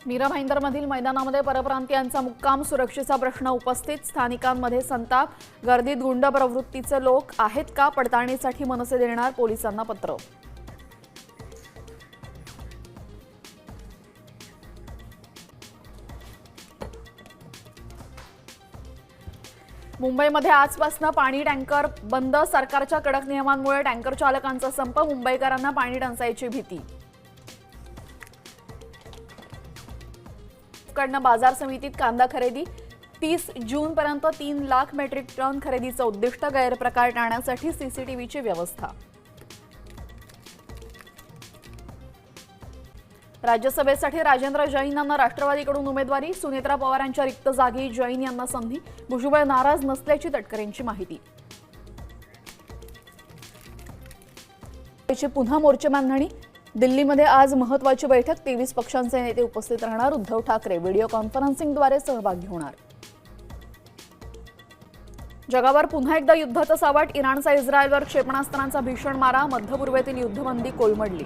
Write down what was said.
मीरा भाईंदरमधील मैदानामध्ये परप्रांतीयांचा मुक्काम, सुरक्षेचा प्रश्न उपस्थित, स्थानिकांमध्ये संताप, गर्दीत गुंड प्रवृत्तीचे लोक आहेत का, पडताळणीसाठी मनसे देणार पोलिसांना पत्र. मुंबईमध्ये आजपासून पाणी टँकर बंद, सरकारच्या कडक नियमांमुळे टँकर चालकांचा संप, मुंबईकरांना पाणी टंचाईची भीती. कडनं बाजार समितीत कांदा खरेदी, 30 जूनपर्यंत 3 लाख मेट्रिक टन खरेदीचं उद्दिष्ट, गैरप्रकार टाळण्यासाठी सीसीटीव्हीची व्यवस्था. राज्यसभेसाठी राजेंद्र जैन यांना राष्ट्रवादीकडून उमेदवारी, सुनेत्रा पवारांच्या रिक्त जागी जैन यांना संधी, भुजबळ नाराज नसल्याची तटकरेंची माहिती. पुन्हा मोर्चे बांधणी, दिल्लीमध्ये आज महत्त्वाची बैठक, 23 पक्षांचे नेते उपस्थित राहणार, उद्धव ठाकरे व्हिडिओ कॉन्फरन्सिंगद्वारे सहभागी होणार. जगावर पुन्हा एकदा युद्धाचं सावट, इराणचा इस्रायलवर क्षेपणास्त्रांचा भीषण मारा, मध्य पूर्वेतील युद्धबंदी कोलमडली.